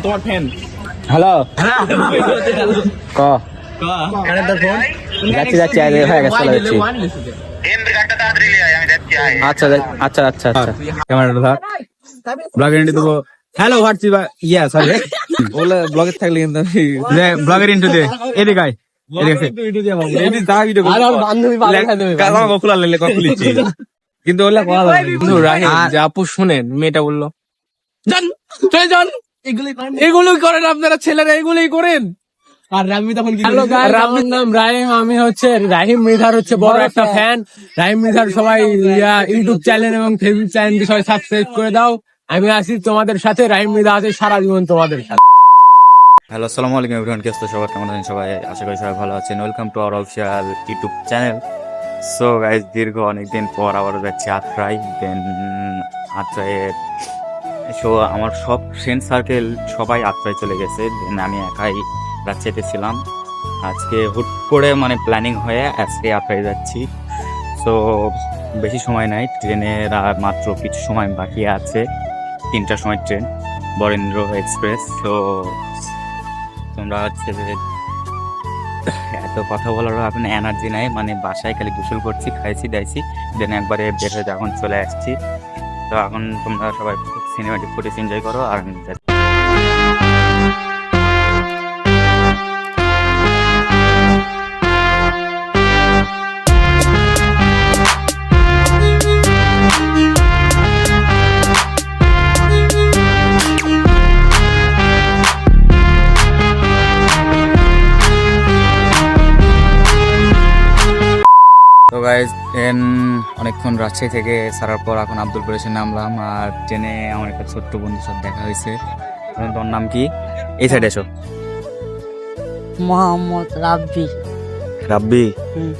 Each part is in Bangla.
তোমার ফ্যান। হ্যালো ক কানে তোর ফোন। যাচ্ছি যাচ্ছি হয়ে গেছে চলে যাচ্ছি আচ্ছা আচ্ছা আচ্ছা আচ্ছা ক্যামেরাটা ধর। ব্লগের ইন্টু দেবো। হ্যালো হোয়াটসঅ্যাপ ইয়া সরি বলে ব্লগে থাকলে কিন্তু ব্লগের ইন্টু দে এদিকে আয় এদিকে এদিকে যা ভিডিও আর বান্ধবী কাকা খোলা লেলে খুলিছি কিন্তু ওলা কথা বলে কিন্তু রাহিম যে আপু শুনেন মেয়েটা বললো জান চলে যান এগুলোই করেন আপনারা ছেলেরা এগুলোই করেন। আর রামি তখন কি হ্যালো গাইস আমার নাম রাহিম আমি হচ্ছে রাহিম মৃধার হচ্ছে বড় একটা ফ্যান। রাহিম মৃধার সবাই ইউটিউব চ্যানেল এবং ফেসবুক চ্যানেলকে সবাই সাবস্ক্রাইব করে দাও। আমি আছি তোমাদের সাথে রাহিম মৃধা আছে সারা জীবন তোমাদের সাথে। হ্যালো আসসালামু আলাইকুম এভরিওয়ান কেসতো সবাই কেমন আছেন সবাই আশা করি সবাই ভালো আছেন welcome to our official YouTube channel. So guys দীর্ঘ অনেকদিন পর আবার যাচ্ছি আত্রাই দেন আত্রাইয়ের সো আমার সব ফ্রেন্ড সার্কেল সবাই আত্রাই চলে গেছে দেন আমি একাই রাজশাহীতে ছিলাম। আজকে হুট করে মানে প্ল্যানিং হয়ে আজকে আত্রাই যাচ্ছি। সো বেশি সময় নাই ট্রেনের আর মাত্র কিছু সময় বাকি আছে 3টার সময় ট্রেন বরেন্দ্র এক্সপ্রেস। তো তোমরা হচ্ছে যে এত কথা বলারও আপনার এনার্জি নাই মানে বাসায় খালি গোসল করছি খাইছি দাইছি দেন একবারে বের হয়ে এখন চলে আসছি। তো এখন তোমরা সবাই সিনেমাটিক ফুটেজ এনজয় করো আর আমি যাচ্ছি। তো গাইজ ট্রেন অনেকক্ষণ রাজশাহী থেকে ছাড়ার পর এখন আব্দুলপুর এসে নামলাম আর ট্রেনে আমার একটা ছোট্ট বন্ধুর সাথে দেখা হয়েছে। তোর নাম কি? এই সাইডে এসো। মোহাম্মদ রাব্বি। রাব্বি? হুম।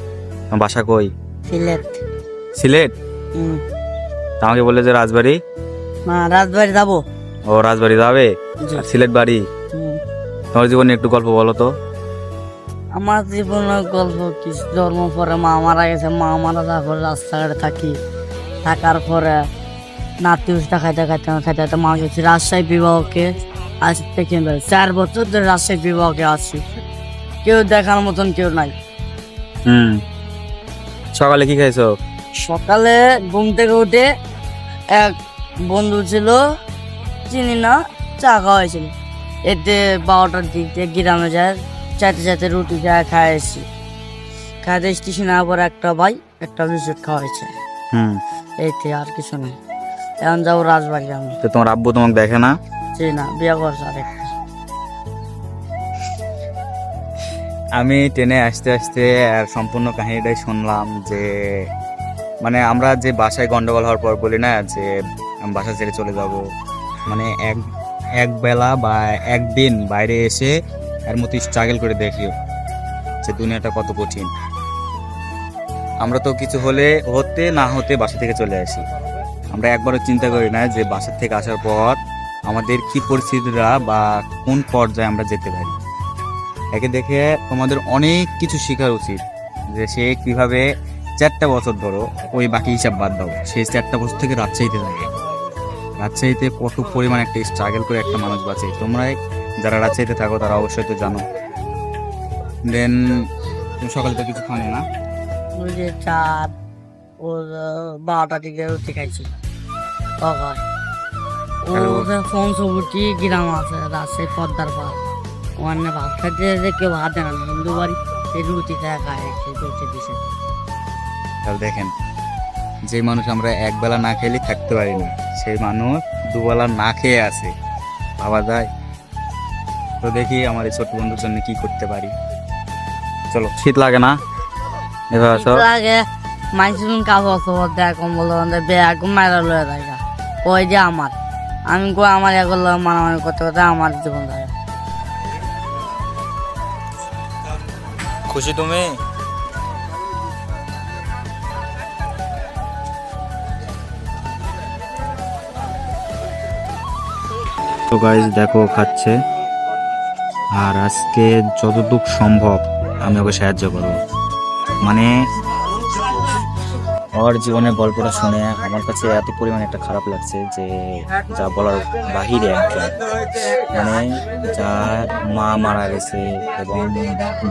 তোমার বাসা কই? সিলেট। সিলেট? হুম। তা আমাকে বললে যে রাজবাড়ি। না রাজবাড়ি যাবো। ও রাজবাড়ি যাবে জি। আর সিলেট বাড়ি। হুম। তোমার জীবনে একটু গল্প বলো তো। আমার জীবনের গল্প কি জন্ম পরে মা মারা গেছে মা মারা যাওয়ার পরে রাস্তাঘাটে থাকার পরে নাতি উষ্টা খাইতে খাইতে মা গেছি রাজশাহী বিবাহকে আজ থেকে 4 বছর ধরে রাজশাহী বিবাহকে আছি কেউ দেখার মতন কেউ নাই। সকালে কি খাইছো? সকালে ঘুম থেকে উঠে এক বন্ধু ছিল চিনি না চা খাওয়া হয়েছিল এতে 12টার দিক দিয়ে গ্রামে যায় চাইতে রুটি খায় খাইছি খাইতে স্টেশন আসার পর একটা ভাই একটা বিস্কুট খাওয়াইছে এইতে আর কিছু নেই। এখন যাবো রাজবাড়ি আমি। তো তোমার আব্বু তোমাকে দেখে না? চিনি না বিয়ে করছে আরেকটা। আমি ট্রেনে আসতে আসতে আর সম্পূর্ণ কাহিনীটাই শুনলাম যে মানে আমরা যে বাসায় গন্ডগোল হওয়ার পর বলি না যে আমি বাসা ছেড়ে চলে যাব মানে এক বেলা বা একদিন বাইরে এসে এর মতো স্ট্রাগল করে দেখিও যে দুনিয়াটা কত কঠিন। আমরা তো কিছু হতে না হতে বাসা থেকে চলে আসি। আমরা একবারও চিন্তা করি না যে বাসা থেকে আসার পর আমাদের কি পরিস্থিতিটা বা কোন পর্যায়ে আমরা যেতে পারি। একে দেখে তোমাদের অনেক কিছু শেখা উচিত যে সে কিভাবে 4টা বছর ধরো ওই বাকি হিসাব বাদ দাও সেই 4টা বছর থেকে রাজশাহীতে থাকে রাজশাহীতে কত পরিমাণ একটা স্ট্রাগল করে একটা মানুষ বাঁচে। তোমরা যারা রাজশাহীতে থাকো তারা অবশ্যই তো জানো। দেন তুমি সকালে তো কিছু খাওনি না? ওই যে চার ও 12টার দিকে রুটি খাইছি ফোন সবুটি গ্রাম আছে রাজশাহী পদ্মার পাড় ওখানে ভাত খাইতে যে কেউ ভাত দেয় না হিন্দু বাড়ি সেই রুটি খায় রুটি দিছে। তাহলে দেখেন যে মানুষ আমরা একবেলা না খেলে থাকতে পারি না সেই মানুষ দুবেলা না খেয়ে আছে ভাবা যায়। তো দেখি আমার এই ছোট্ট বন্ধুর জন্য কি করতে পারি। চলো শীত লাগে না এভাবে আছো? লাগে মাইসুন কাপড় দেয় কম্বল ব্যাগ মারা লয়ে যায় কই যে আমার আমি কই আমার এগুলো মারামারি করতে করতে আমার জীবন যায়। খুশি তুমি? তো গাইস দেখো খাচ্ছে আর আজকে যতটুকু সম্ভব আমি ওকে সাহায্য করবো মানে ওর জীবনের গল্পটা শুনে আমার কাছে এত পরিমাণে একটা খারাপ লাগছে যে যা বলার বাহিরে একটা, মানে যার মা মারা গেছে এবং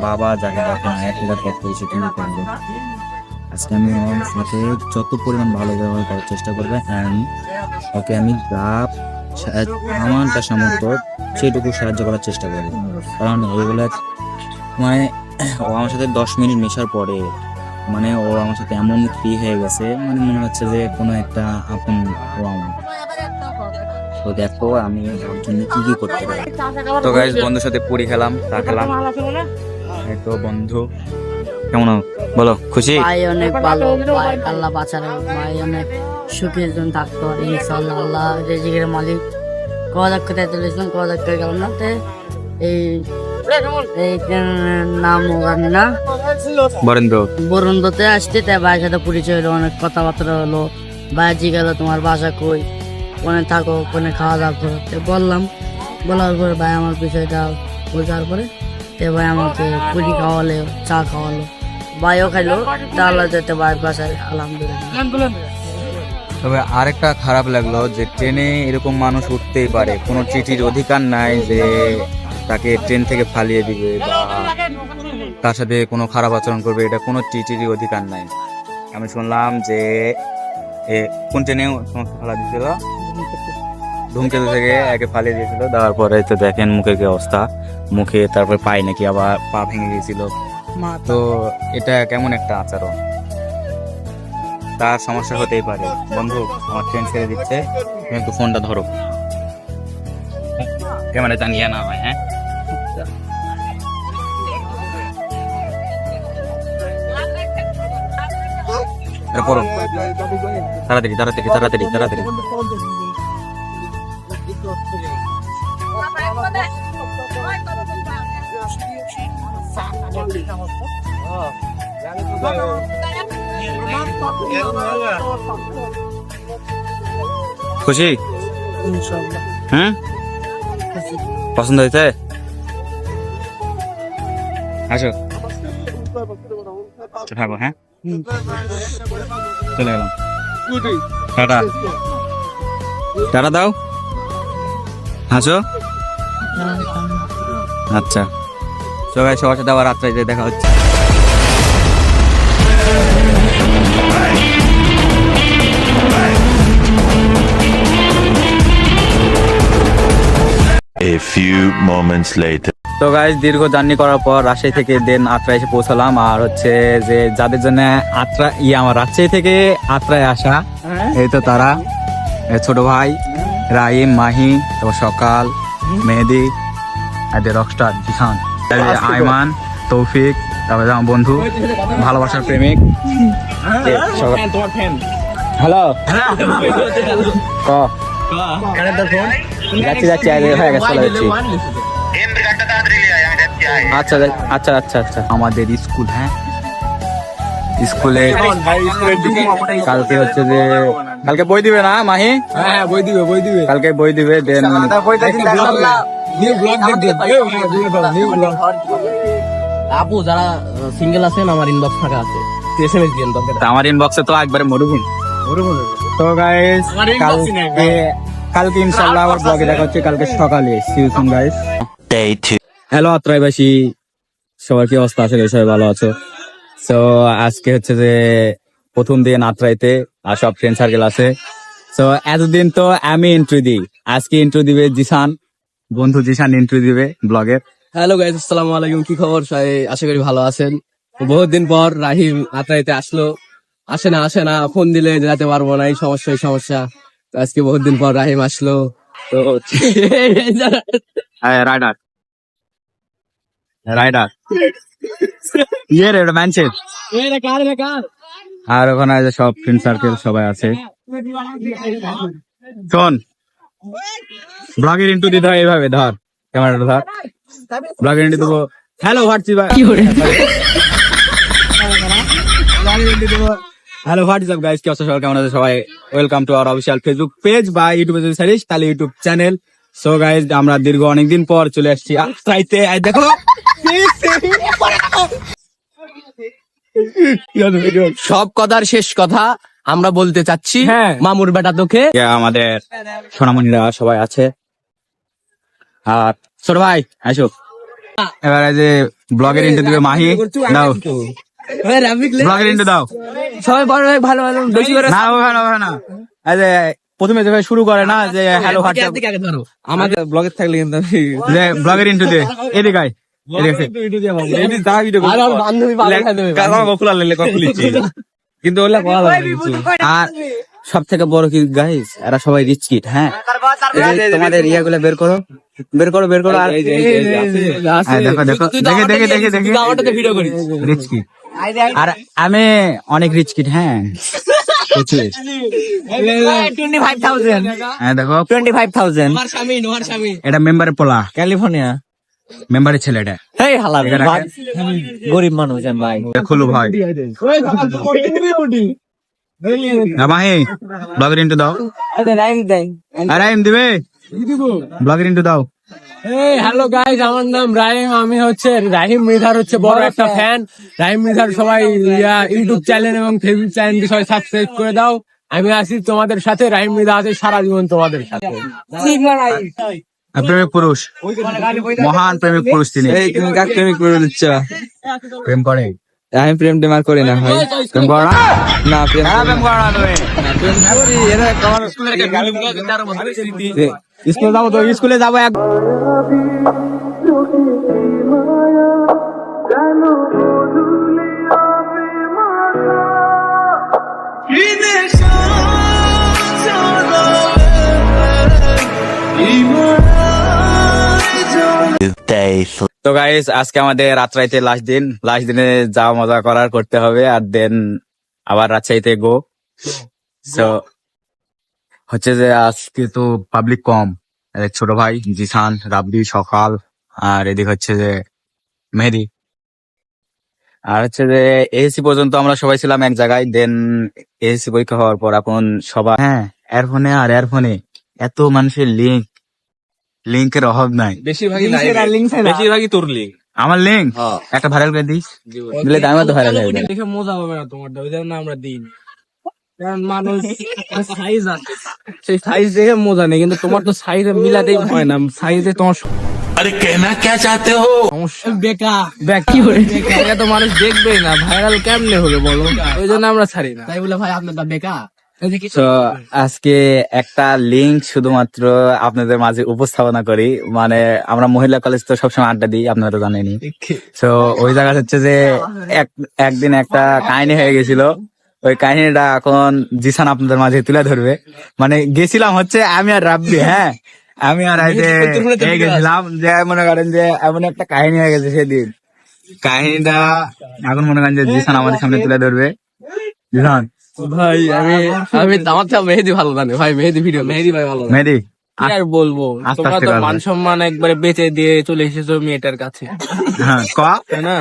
বাবা যাকে দেখে না একটা পথ করেছে কিন্তু করবে। আজকে আমি ওর সাথে যত পরিমাণ ভালো ব্যবহার করার চেষ্টা করবে, অ্যান্ড ওকে আমি যা আমার যা সামর্থ্য সেইটুকু সাহায্য করার চেষ্টা করবো। কারণ ওইগুলো মানে ও আমার সাথে 10 মিনিট মেশার পরে মানে ও আমার সাথে এমন ফ্রি হয়ে গেছে, মানে মনে হচ্ছে যে কোনো একটা আপন ও আমার। তো দেখো আমি ওর জন্য কি কি করতে পারি। তো গাইস বন্ধুর সাথে পুরি খেলাম, চা খেলাম। এই তো বন্ধু কেমন বলো, খুশি? ভাই অনেক ভালো, ভাই আল্লাহ বাঁচানো, ভাই অনেক সুখের জন্য থাকতো ইনশাআল্লাহ। আল্লাহ রেজিকের মালিক। কদাক কোথায় তুলেছিলাম, কদাক করে গেলাম না তে এই এই নাম ওখানে না বরেন্দ্র বরুণতে আসতে, তাই ভাইয়ের সাথে পরিচয় হলো, অনেক কথাবার্তা হলো। ভাই জিজ্ঞাসা গেল তোমার বাসা কই, কোনে থাকো, কোনে খাওয়া দাওয়া করো। তো বললাম, বলার পরে ভাই আমার বিষয়টা বোঝার পরে তে ভাই আমাকে পুরি খাওয়ালে, চা খাওয়ালো, ভাইও খাইলো। তা আল্লাহ যেতে ভাইয়ের বাসায় আলহামদুলিল্লাহ। তবে আরেকটা খারাপ লাগলো যে ট্রেনে এরকম মানুষ উঠতেই পারে, কোনো চিঠির অধিকার নাই যে তাকে ট্রেন থেকে ফালিয়ে দিবে বা তার সাথে কোনো খারাপ আচরণ করবে, এটা কোনো টিটিরই অধিকার নাই। আমি শুনলাম যে কোন ট্রেনে তোমাকে ফালা দিয়েছিল, ধূমকেতু থেকে একে ফালিয়ে দিয়েছিল, দেওয়ার পরে তো দেখেন মুখের কি অবস্থা, মুখে তারপর পায়ে নাকি আবার পা ভেঙে গিয়েছিল। তো এটা কেমন একটা আচরণ, তার সমস্যা হতেই পারে। বন্ধু আমার ট্রেন ছেড়ে দিচ্ছে, তুমি একটু ফোনটা ধরো, ক্যামেরা টানিয়ে না হয়। হ্যাঁ এটা পড়ো, তাড়াতাড়ি তাড়াতাড়ি তাড়াতাড়ি তাড়াতাড়ি। খুশি? হ্যাঁ পছন্দ হয়েছে? আসো থাকো। হ্যাঁ চলে গেলাম, টাটা টাটা দাও, হাসো। আচ্ছা সবাই সবার সাথে আবার রাত্রে দেখা হচ্ছে। A few moments later. তো গাইস দীর্ঘ জার্নি করার পর রাজশাহী থেকে দেন আত্রায় এসে পৌঁছালাম। আর হচ্ছে যে যাদের জন্য আত্রা আমার রাজশাহী থেকে আত্রায় আসা, এই তো তারা, ছোট ভাই রাহিম, মাহি, তারপর সকাল, মেহেদি, রকস্টার জিহান, আইমান, তৌফিক, তারপরে আমার বন্ধু ভালোবাসার প্রেমিক। হ্যালো যাচ্ছি যাচ্ছি হয়ে গেছে, চলে যাচ্ছি। আচ্ছা আচ্ছা আচ্ছা আচ্ছা আমাদের স্কুল, হ্যাঁ স্কুলে কালকে হচ্ছে যে কালকে বই দিবে না মাহি? হ্যাঁ বই দিবে, বই দিবে, কালকে বই দিবে। দেন আপু যারা সিঙ্গেল আছেন আমার ইনবক্স ফাঁকা আছে, এসএমএস দিন দরকার। আমার ইনবক্সে তো একবারে মরুভূমি। তো গাইস কালকে ইনশাআল্লাহ আবার ব্লগে দেখা হচ্ছে, কালকে সকালে। See you soon guys. Day 2. Hello আত্রাইবাসী, সবার কি অবস্থা? আছে সবাই ভালো আছো? তো আজকে হচ্ছে যে প্রথম দিন আত্রাইতে, আর সব ফ্রেন্ড সার্কেল আছে। তো এতদিন তো আমি ইন্ট্রো দিই, আজকে ইন্ট্রো দিবে জিসান, বন্ধু জিসান ইন্ট্রো দিবে ব্লগের। হ্যালো গাইস, আসসালামু আলাইকুম, কি খবর? আশা করি ভালো আছেন। বহুত দিন পর রাহিম আত্রাইতে আসলো, আসে না ফোন দিলে যেতে পারবো না, এই সমস্যা। তো আজকে বহুত দিন পর রাহিম আসলো। তো রাইডার রাইডার ইয়ে রে ম্যানচেট, আর ওখানে যে সব ফ্রেন্ড সার্কেল সবাই আছে। শোন ব্লগের ইন্টু দিতে হয় এইভাবে, ধর ক্যামেরাটা ধর, ব্লগের ইন্টু দেবো। Hello WhatsApp, hello WhatsApp guys, কি অবস্থা সবার, কেমন আছে সবাই? Welcome to our official Facebook page বা ইউটিউবে যদি সারিস তাহলে ইউটিউব চ্যানেল। সো গাইস আমরা দীর্ঘ অনেকদিন পর চলে আসছি আত্রাইতে। দেখো সব কথার শেষ কথা আমরা বলতে চাচ্ছি, মামুর বেটা তোকে আমাদের সোনামণিরা সবাই আছে। আর ছোট ভাই আসো, এবারে যে ব্লগের ইন্টারভিউ দিবে মাহি, দাও ব্লগের ইন্টারভিউ দাও। সবাই বড় ভাই ভালো ভালো বেশি করে না ওখানে না, এই যে প্রথমে যে শুরু করে না যে হ্যালো হোয়াটসঅ্যাপ, আমাদের ব্লগে থাকলে কিন্তু যে ব্লগের ইন্টারভিউ দে, এদিকে আয়, এদিকে কিন্তু ওগুলা করা যাবে না কিছু। আর সব থেকে বড় কি গাইস, এরা সবাই রিচ কিড। হ্যাঁ, এই যে তোমাদের ইয়াগুলো বের করো। আর এই যে হ্যাঁ, দেখো দেখে রিচ কিড। আর আমি অনেক রিচ কিড। হ্যাঁ, প্রচুর। 25,000 হ্যাঁ দেখো 25,000 এটা মেম্বারের পোলা, ক্যালিফোর্নিয়া মেম্বারের ছেলে। এটা এই হালার এটা ভাই, গরিব মানুষ ভাই। খুলু ভাই। মাহি ব্লগের ইন্টু দাও। আর আইম দিবে ব্লগের ইন্টু দাও। হ্যালো গাইস, আমার নাম রাহিম। আমি হচ্ছে রাহিম মৃধার হচ্ছে বড় একটা ফ্যান। রাহিম মৃধার সবাই ইউটিউব চ্যানেল এবং ফেসবুক চ্যানেল সবাই সাবস্ক্রাইব করে দাও। আমি আছি তোমাদের সাথে, রাহিম মৃধা আছে সারা জীবন তোমাদের সাথে। প্রেমিক পুরুষ, মহান প্রেমিক পুরুষ তিনি। এই তুমি কাক প্রেমিক করে দিচ্ছ? প্রেম করে? আমি প্রেম টেম আর করি না ভাই। প্রেম করো না? না প্রেম প্রেম করো না তুমি? স্কুলে যাবো তো, স্কুলে যাবো এক তো গাইস, আজকে আমাদের রাত্রাইতে লাস্ট দিনে যাওয়া মজা করার করতে হবে, আর দেন আবার রাজশাহীতে গো। সো হচ্ছে যে আজকে তো পাবলিক কম, ছোট ভাই জিসান, রাব্বি, সকাল, আর এদিক হচ্ছে যে মেহেদি। আর হচ্ছে যে এসি পর্যন্ত আমরা সবাই ছিলাম এক জায়গায়। দেন এসি পরীক্ষা হওয়ার পর এখন সবাই এয়ারফোনে এত মানুষের লিঙ্কের অভাব নাই। বেশিরভাগই তোর লিঙ্ক। আমার লিঙ্ক একটা ভাইরাল করে দিস, দিলে দামে তো ভাইরাল হয়ে যাবে। দেখে মজা হবে না তোমারটা, ওই জন্য আমরা দিই। কারণ মানুষ সাইজ আছে, সেই সাইজ দেখে মজা নেই, কিন্তু তোমার তো সাইজ মিলাতেই হয় না। সাইজে তোমার अरे कहना क्या चाहते हो? সমস্যা কি করে এটা তো মানুষ দেখবেই না, ভাইরাল কেমনে হবে বলো? ওই জন্য আমরা ছাড়ি না। তাই বলে ভাই আপনারটা বেকার। তো আজকে একটা লিঙ্ক শুধুমাত্র আপনাদের মাঝে উপস্থাপনা করি। মানে আমরা মহিলা কলেজ তো সবসময় আড্ডা দিই, আপনারা তো জানেনই। তো ওই জায়গা হচ্ছে যে একদিন একটা কাহিনী হয়ে গেছিল। ওই কাহিনীটা এখন জিসান আপনাদের মাঝে তুলে ধরবে। মানে গেছিলাম হচ্ছে আমি আর রাব্বি, হ্যাঁ আমি আর গেছিলাম, যে মনে করেন যে এমন একটা কাহিনী হয়ে গেছে সেদিন। কাহিনীটা এখন মনে করেন যে জিসান আমাদের সামনে তুলে ধরবে। জিসান ভাই আমি আমার তো মেহেদি ভালো জানে ভাই, মেহেদি ভাই ভালো জানে। মেহেদি কি আর বলবো, আস্তে তোমরা আস্তে তো বলো। মান সম্মান একবারে বেঁচে দিয়ে চলে এসেছো মেয়েটার কাছে, হ্যাঁ ক তাই না?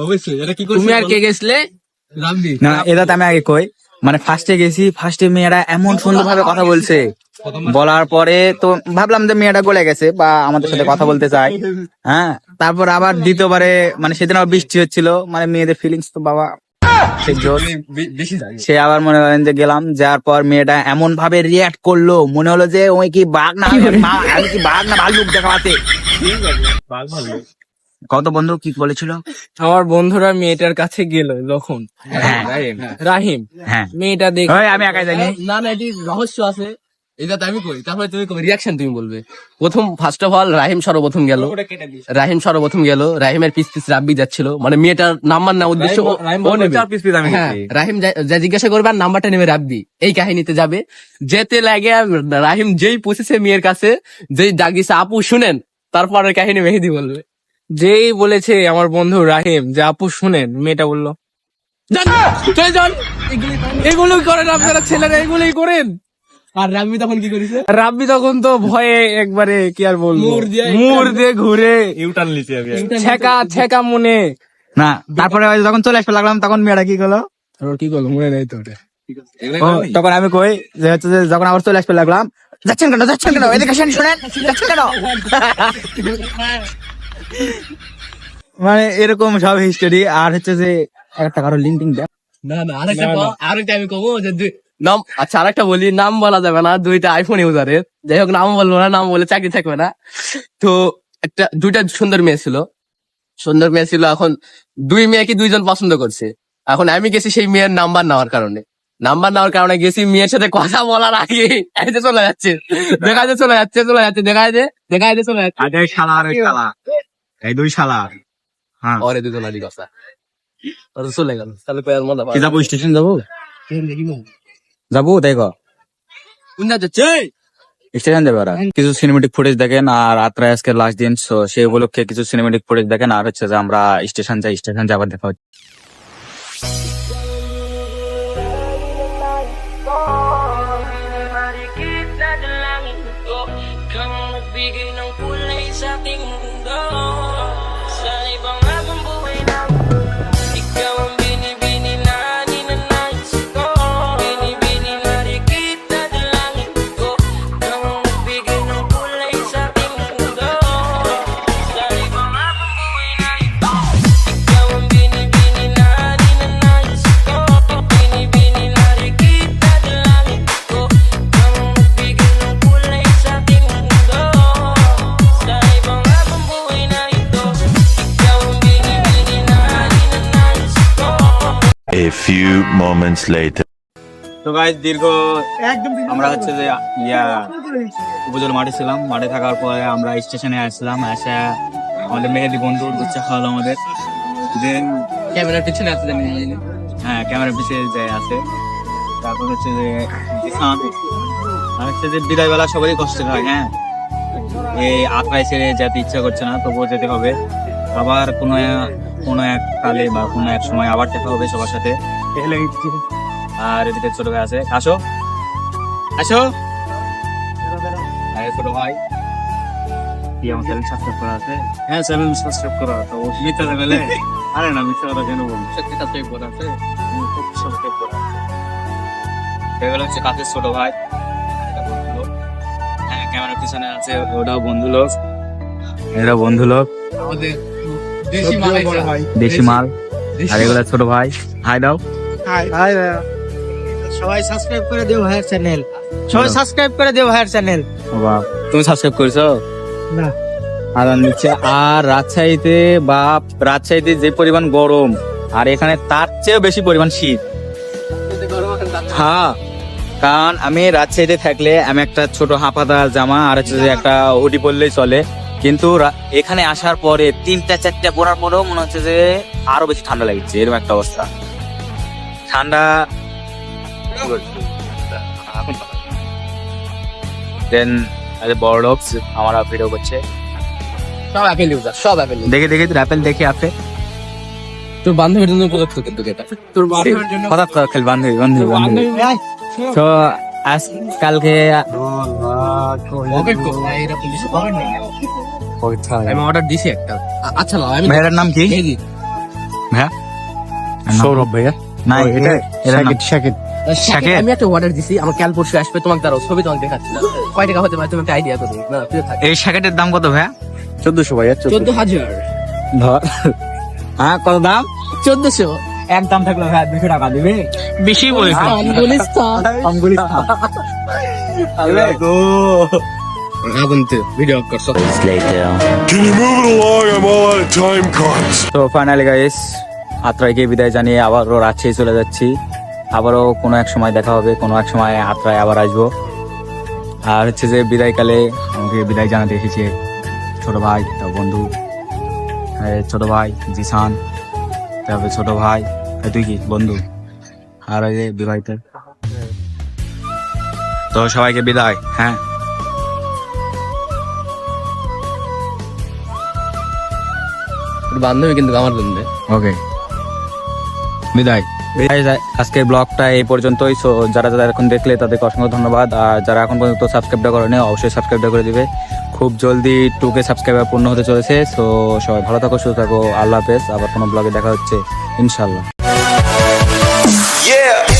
অবশ্যই এটা কি তুমি আর কে গেছিলে? রাব্বি না, এটা তো আমি আগে কই। মানে ফার্স্টে মেয়েরা এমন সুন্দর ভাবে কথা বলছে, বলার পরে তো ভাবলাম যে মেয়েটা গলে গেছে বা আমাদের সাথে কথা বলতে চায়। হ্যাঁ, তারপর আবার দ্বিতীয়বারে মানে সেদিন আবার বৃষ্টি হচ্ছিল, মানে মেয়েদের ফিলিংস তো বাবা সেই জোর। সে আবার মনে করেন যে গেলাম, যাওয়ার পর মেয়েটা এমন ভাবে রিয়াক্ট করলো, মনে হলো যে ওই কি বাঘ না আমি কি বাঘ না ভাল্লুক দেখাতে। কত বন্ধু কি বলেছিল? আমার বন্ধুরা মেয়েটার কাছে গেল যখন, হ্যাঁ রাহিম হ্যাঁ, মেয়েটা দেখ, ওই আমি একাই জানি। না এটি রহস্য আছে, এটা তো আমি করি, তারপরে তুমি রিয়াকশন তুমি বলবে। ফার্স্ট অফ অল রাহিম সর্বপ্রথম গেল, রাহিমের পিস রাব্বি যাচ্ছিল, মানে মেয়েটার নাম্বার না উদ্দেশ্য ও নেবে। হ্যাঁ, রাহিম যা জিজ্ঞাসা করবে আর নাম্বারটা নেবে রাব্বি, এই কাহিনীতে যাবে। যেতে লাগে রাহিম যেই পৌঁছেছে মেয়ের কাছে, যেই ডাকিছে আপু শুনেন, তারপরের কাহিনী মেহেদি বলবে। যেই বলেছে আমার বন্ধু রাহিম যে আপু শুনেন, মেয়েটা বললো এগুলোই করেন আপনারা ছেলেরা, এগুলোই করেন। আর রাব্বি তখন কি করেছে? রাব্বি তখন তো ভয়ে একবারে কি আর বলবো, মুড় দিয়ে ঘুরে ইউটার্ন লিছি আমি। ছেকা মনে। না, তারপরে যখন চলে আসতে লাগলাম তখন মেয়েটা কি করলো, কি করলো মনে নেই তো ওটা। তখন আমি কই যে হচ্ছে যে যখন আবার চলে আসতে লাগলাম, যাচ্ছেন কেন এদিকে আসেন, শুনেন যাচ্ছেন কেন। মানে এরকম সব হিস্টোরি। আর হচ্ছে যে একটা কারো লিঙ্ক টিঙ্ক দেয় না আরেকটা আমি কমো যে নাম, আচ্ছা আরেকটা বলি, নাম বলা যাবে না, দুইটা আইফোন ইউজারের, যাই হোক নাম বলবো না, নাম বলে চাকরি থাকবে না। তো দুইটা সুন্দর মেয়ে ছিল, এখন দুই মেয়েকে দুইজন পছন্দ করছে। এখন আমি গেছি সেই মেয়ের নাম্বার নেওয়ার কারণে গেছি, মেয়ের সাথে কথা বলার আগে চলে যাচ্ছে, চলে যাচ্ছে, চলে যাচ্ছে। শালা আর ওই শালা, এই দুই শালা। হ্যাঁ ওরে দুজনারই কথা, ওরা চলে গেল। তাহলে কয়ার মজা কি যাবো, স্টেশন যাবো দেখো কোন যাচ্ছে? স্টেশন যাবে ওরা। কিছু সিনেমেটিক ফুটেজ দেখেন, আর আত্রায় আজকে লাস্ট দিন, so সেই উপলক্ষে কিছু সিনেমেটিক ফুটেজ দেখেন। আর হচ্ছে যে আমরা স্টেশন যাবার দেখা হচ্ছে। Mari kita dalangin ko kang magbigay ng kulay sa aking mundo. Sa ibang habang buhay namin, ikaw ang binibini na ninanais ko. Binibini, mari kita dalangin ko kang magbigay ng kulay sa aking mundo. Sa ibang habang buhay na ito, ikaw ang binibini na ninanais ko. Binibini, mari kita dalangin ko kang magbigay ng kulay sa aking mundo. Sa ibang habang buhay na ito, ikaw ang binibini na ninanais ko. A few moments later. তো গাইস দীর্ঘ আমরা হচ্ছে যে উপজেলা মাঠে ছিলাম। মাঠে থাকার পরে আমরা স্টেশনে আসলাম, এসে আমাদের মেহেদি বন্ধু দুধ চা খাওয়ালো আমাদের। দেন ক্যামেরার পিছনে আছে জানি, হ্যাঁ ক্যামেরা পিছিয়ে যে আছে। তারপর হচ্ছে যে কিষান, আর হচ্ছে যে বিদায় বেলা সবারই কষ্ট হয়। হ্যাঁ এই আত্রায় ছেড়ে যেতে ইচ্ছা করছে না, তবুও যেতে হবে। আবার কোনো এক কালে বা কোনো এক সময় আবার দেখা হবে সবার সাথে। আর এদিকে ছোট ভাই আছে, আসো আরে ছোট ভাই, কি আমার চ্যানেল সাবস্ক্রাইব করা আছে? হ্যাঁ চ্যানেল সাবস্ক্রাইব করা আছে। ও মিথ্যা দেবেলে? আরে না, মিথ্যা কথা কেন বলবো, সত্যি সাবস্ক্রাইব করা আছে। সাবস্ক্রাইব করা আছে। এগুলো হচ্ছে কাছের ছোট ভাই, এটা বন্ধু লোক। হ্যাঁ ক্যামেরার পিছনে আছে, ওটাও বন্ধু লোক, এরা বন্ধু লোক, আমাদের দেশি মাল দেশি মাল। আর এগুলো ছোট ভাই, হাই দাও। সবাই সাবস্ক্রাইব করে দিও ভাইয়ের চ্যানেল, সবাই সাবস্ক্রাইব করে দিও ভাইয়ের চ্যানেল। বাবা তুমি সাবস্ক্রাইব করেছো? না। আর নিচে, আর রাজশাহীতে যে পরিমাণ গরম, আর এখানে তার চেয়েও বেশি পরিমাণ শীত। হ্যাঁ, কারণ আমি রাজশাহীতে থাকলে আমি একটা ছোট হাফাতা জামা আর হচ্ছে যে একটা হুডি পরলেই চলে, কিন্তু এখানে আসার পরে 3-4টা পরার পরেও মনে হচ্ছে যে আরো বেশি ঠান্ডা লাগছে, এরকম একটা অবস্থা। ঠান্ডা দেন বড় লোক আমরা ভিডিও করছে, সব অ্যাপেল ইউজার, সব অ্যাপেল। দেখে অ্যাপেল দেখি আপে। তোর বান্ধবীর জন্য উপযুক্ত কিন্তু এটা, তোর বান্ধবীর জন্য হঠাৎ করে খেল বান্ধবী। তো আজ কালকে আমি অর্ডার দিছি একটা। আচ্ছা না, আমি ভাইয়ের নাম কি? ভাইয়া সৌরভ ভাইয়া, না এটা শাকিব। শাকিব। আমি একটা অর্ডার দিছি, আমার কাল পরশু আসবে। তোমাকে দাঁড়াও, ছবি তোমাকে দেখাচ্ছি না, কয় টাকা হতে পারে তুমি একটা আইডিয়া করো না? এই শাকেটের দাম কত ভাইয়া? 1400 ভাইয়া, 14,000। ধর, হ্যাঁ কত দাম? 1400। একদম থাকলো ভাইয়া 200 টাকা দিবে, বেশি বলেছে। ভিডিও করছো। Can you move it along? I'm all out of time cards. তো ফাইনালি গাইস, আত্রাইকে বিদায় জানিয়ে আবারও রাজশাহী চলে যাচ্ছি। আবারও কোনো এক সময় দেখা হবে, কোনো এক সময় আত্রায় আবার আসবো। আর হচ্ছে যে বিদায়কালে আমাকে বিদায় জানাতে এসেছে ছোট ভাই, তার বন্ধু, ছোট ভাই জিসান, তারপরে ছোট ভাই, তুই কি বন্ধু, আর ওই যে বিবাহিত। তো সবাইকে বিদায়। হ্যাঁ বান্ধবী কিন্তু আমার জন্য। ওকে বিদায়। আজকের ব্লগটা এই পর্যন্তই। সো যারা এখন দেখলে তাদেরকে অসংখ্য ধন্যবাদ। আর যারা এখন পর্যন্ত সাবস্ক্রাইবটা করেনি অবশ্যই সাবস্ক্রাইবটা করে দিবে। খুব জলদি 2K সাবস্ক্রাইবার পূর্ণ হতে চলেছে। সো সবাই ভালো থাকো, সুস্থ থাকো, আল্লাহ হাফেজ। আবার কোনো ব্লগে দেখা হচ্ছে ইনশাল্লাহ। Yeah.